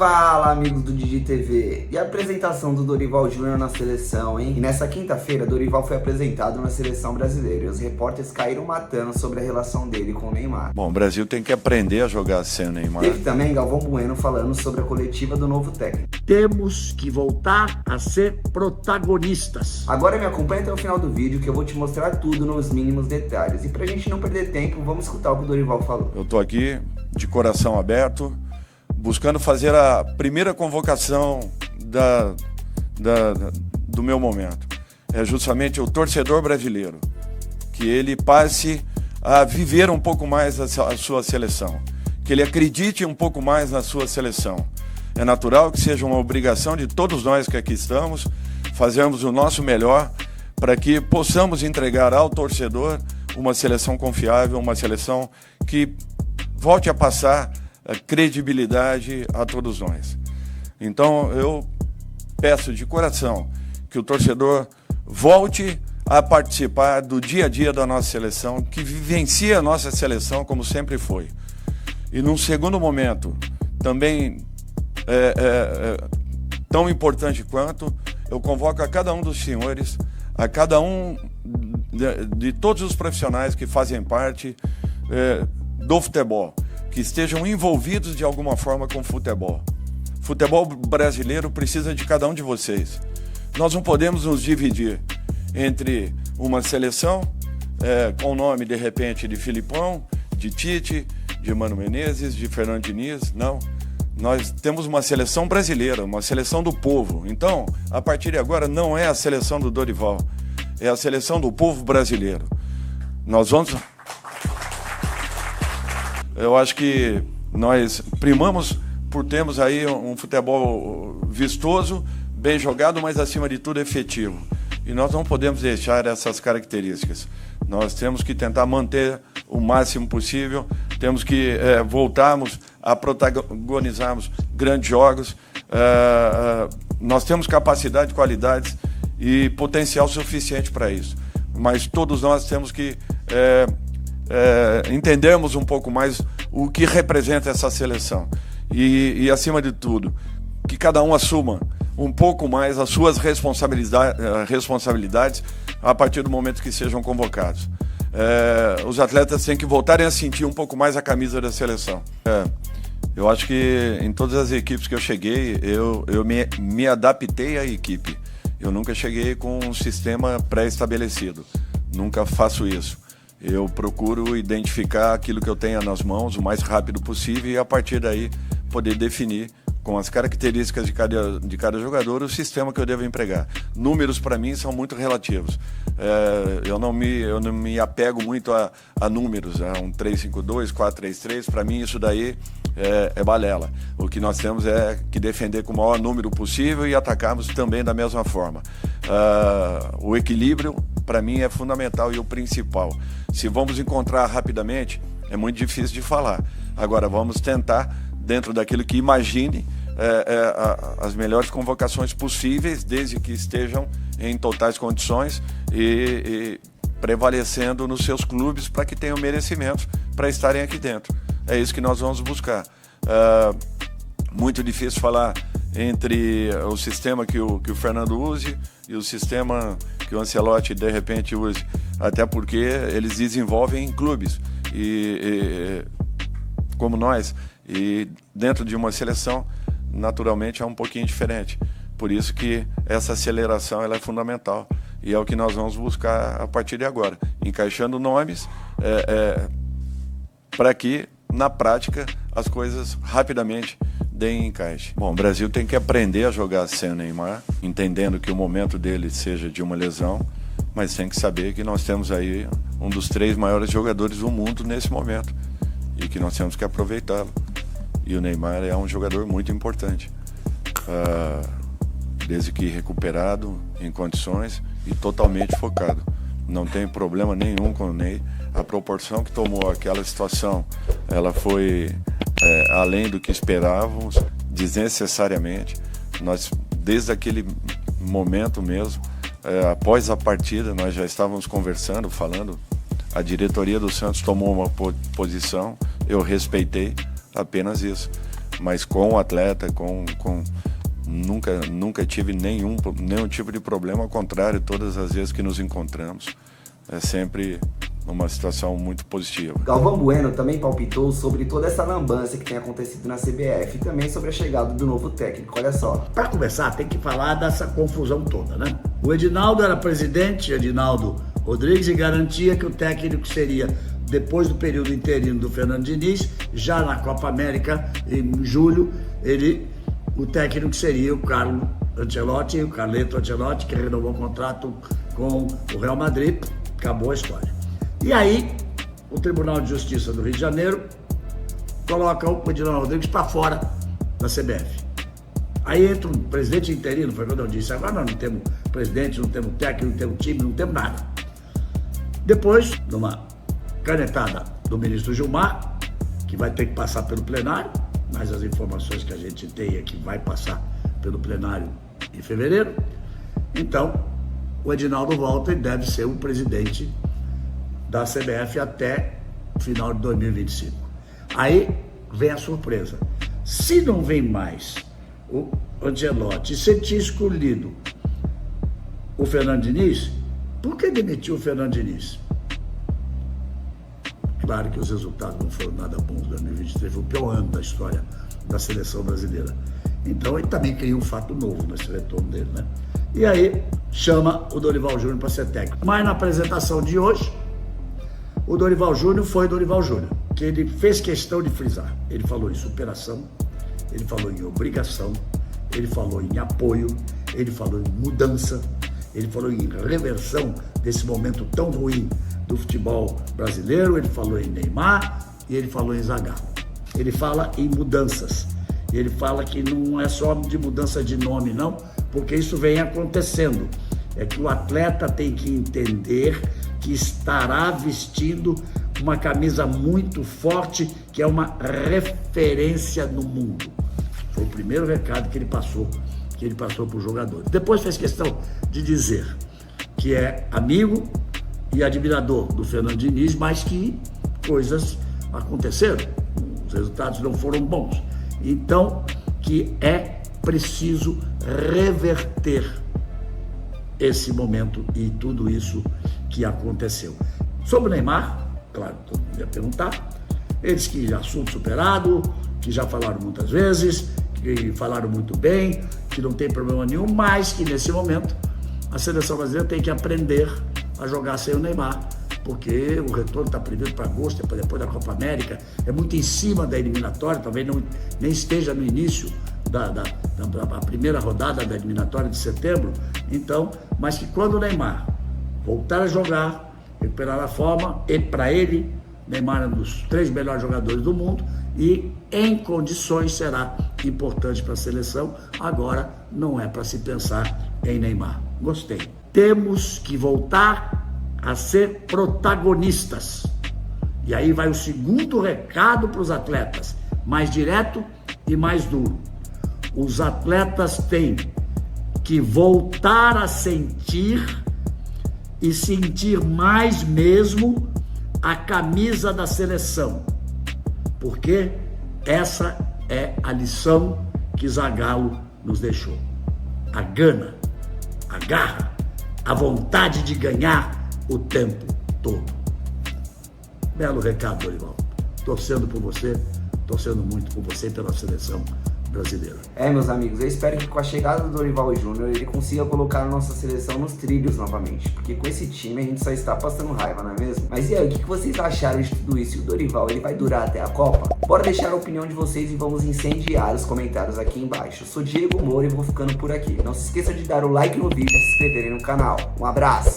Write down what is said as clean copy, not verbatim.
Fala, amigos do Didi TV! E a apresentação do Dorival Júnior na seleção, hein? E nessa quinta-feira, Dorival foi apresentado na seleção brasileira e os repórteres caíram matando sobre a relação dele com o Neymar. Bom, o Brasil tem que aprender a jogar sem o Neymar. Teve também Galvão Bueno falando sobre a coletiva do novo técnico. Temos que voltar a ser protagonistas. Agora me acompanha até o final do vídeo que eu vou te mostrar tudo nos mínimos detalhes. E pra gente não perder tempo, vamos escutar o que o Dorival falou. Eu tô aqui de coração aberto, buscando fazer a primeira convocação do meu momento. É justamente o torcedor brasileiro, que ele passe a viver um pouco mais a sua seleção, que ele acredite um pouco mais na sua seleção. É natural que seja uma obrigação de todos nós que aqui estamos, fazermos o nosso melhor para que possamos entregar ao torcedor uma seleção confiável, uma seleção que volte a passar credibilidade a todos nós. Então eu peço de coração que o torcedor volte a participar do dia a dia da nossa seleção, que vivencie a nossa seleção como sempre foi. E num segundo momento, também tão importante quanto, eu convoco a cada um dos senhores, a cada um de todos os profissionais que fazem parte do futebol, que estejam envolvidos de alguma forma com o futebol. O futebol brasileiro precisa de cada um de vocês. Nós não podemos nos dividir entre uma seleção com o nome, de repente, de Filipão, de Tite, de Mano Menezes, de Fernando Diniz. Não. Nós temos uma seleção brasileira, uma seleção do povo. Então, a partir de agora, não é a seleção do Dorival, é a seleção do povo brasileiro. Nós vamos... Eu acho que nós primamos por termos aí um futebol vistoso, bem jogado, mas acima de tudo efetivo. E nós não podemos deixar essas características. Nós temos que tentar manter o máximo possível, temos que voltarmos a protagonizarmos grandes jogos. Nós temos capacidade, qualidades e potencial suficiente para isso. Mas todos nós temos que entendermos um pouco mais o que representa essa seleção e acima de tudo, que cada um assuma um pouco mais as suas responsabilidades a partir do momento que sejam convocados. Os atletas têm que voltarem a sentir um pouco mais a camisa da seleção. Eu acho que em todas as equipes que eu cheguei, eu me adaptei à equipe. Eu nunca cheguei com um sistema pré-estabelecido, nunca faço isso. Eu procuro identificar aquilo que eu tenho nas mãos o mais rápido possível e a partir daí poder definir com as características de cada jogador o sistema que eu devo empregar. Números para mim são muito relativos. Eu não me apego muito a números, um 3-5-2, 4-3-3, para mim isso daí é balela. O que nós temos é que defender com o maior número possível e atacarmos também da mesma forma. O equilíbrio para mim é fundamental e o principal. Se vamos encontrar rapidamente, é muito difícil de falar. Agora vamos tentar, dentro daquilo que imagine, as melhores convocações possíveis, desde que estejam em totais condições e prevalecendo nos seus clubes para que tenham merecimento para estarem aqui dentro. É isso que nós vamos buscar. Muito difícil falar entre o sistema que o Fernando use e o sistema que o Ancelotti de repente use, até porque eles desenvolvem em clubes como nós, e dentro de uma seleção naturalmente é um pouquinho diferente. Por isso que essa aceleração ela é fundamental e é o que nós vamos buscar a partir de agora, encaixando nomes para que na prática as coisas rapidamente deem encaixe. Bom, o Brasil tem que aprender a jogar sem o Neymar, entendendo que o momento dele seja de uma lesão, mas tem que saber que nós temos aí um dos 3 maiores jogadores do mundo nesse momento e que nós temos que aproveitá-lo. E o Neymar é um jogador muito importante, desde que recuperado, em condições e totalmente focado. Não tem problema nenhum com o Ney. A proporção que tomou aquela situação, ela foi além do que esperávamos, desnecessariamente. Nós, desde aquele momento mesmo, após a partida, nós já estávamos conversando, falando. A diretoria do Santos tomou uma posição, eu respeitei, apenas isso. mas com o atleta, nunca tive nenhum tipo de problema, ao contrário, todas as vezes que nos encontramos, é sempre uma situação muito positiva. Galvão Bueno também palpitou sobre toda essa lambança que tem acontecido na CBF e também sobre a chegada do novo técnico. Olha só. Para começar, tem que falar dessa confusão toda, né? O Edinaldo era presidente, Edinaldo Rodrigues, e garantia que o técnico seria, depois do período interino do Fernando Diniz, já na Copa América, em julho, o técnico seria o Carlo Ancelotti, o Carleto Ancelotti, que renovou o contrato com o Real Madrid. Acabou a história. E aí, o Tribunal de Justiça do Rio de Janeiro coloca o Edinaldo Rodrigues para fora da CBF. Aí entra um presidente interino, foi quando eu disse, agora nós não temos presidente, não temos técnico, não temos time, não temos nada. Depois, numa canetada do ministro Gilmar, que vai ter que passar pelo plenário, mas as informações que a gente tem é que vai passar pelo plenário em fevereiro, então o Edinaldo volta e deve ser o presidente da CBF até o final de 2025. Aí vem a surpresa. Se não vem mais o Ancelotti, se tinha escolhido o Fernando Diniz, por que demitiu o Fernando Diniz? Claro que os resultados não foram nada bons. 2023 foi o pior ano da história da seleção brasileira. Então ele também cria um fato novo nesse retorno dele, né? E aí chama o Dorival Júnior para ser técnico. Mas na apresentação de hoje, o Dorival Júnior foi Dorival Júnior, que ele fez questão de frisar. Ele falou em superação, ele falou em obrigação, ele falou em apoio, ele falou em mudança, ele falou em reversão desse momento tão ruim do futebol brasileiro, ele falou em Neymar e ele falou em Zagallo. Ele fala em mudanças, e ele fala que não é só de mudança de nome não, porque isso vem acontecendo. É que o atleta tem que entender que estará vestindo uma camisa muito forte, que é uma referência no mundo. Foi o primeiro recado que ele passou para os jogadores. Depois fez questão de dizer que é amigo e admirador do Fernando Diniz, mas que coisas aconteceram, os resultados não foram bons. Então, que é preciso reverter esse momento e tudo isso que aconteceu. Sobre o Neymar, claro, todo mundo ia perguntar, eles que assunto superado, que já falaram muitas vezes, que falaram muito bem, que não tem problema nenhum, mas que nesse momento a seleção brasileira tem que aprender a jogar sem o Neymar, porque o retorno está previsto para agosto, depois da Copa América, é muito em cima da eliminatória, talvez nem esteja no início da primeira rodada da eliminatória de setembro, então, mas que quando o Neymar voltar a jogar, recuperar a forma, e para ele, Neymar é um dos 3 melhores jogadores do mundo e em condições será importante para a seleção. Agora não é para se pensar em Neymar. Gostei. Temos que voltar a ser protagonistas. E aí vai o segundo recado para os atletas, mais direto e mais duro. Os atletas têm que voltar a sentir e sentir mais mesmo a camisa da seleção, porque essa é a lição que Zagallo nos deixou. A gana, a garra, a vontade de ganhar o tempo todo. Belo recado, Dorival. Torcendo por você, torcendo muito por você e pela seleção brasileira. Meus amigos, eu espero que com a chegada do Dorival Júnior ele consiga colocar a nossa seleção nos trilhos novamente, porque com esse time a gente só está passando raiva, não é mesmo? Mas e aí, o que vocês acharam de tudo isso? E o Dorival, ele vai durar até a Copa? Bora deixar a opinião de vocês e vamos incendiar os comentários aqui embaixo. Eu sou Diego Moura e vou ficando por aqui. Não se esqueça de dar o like no vídeo e se inscreverem no canal. Um abraço!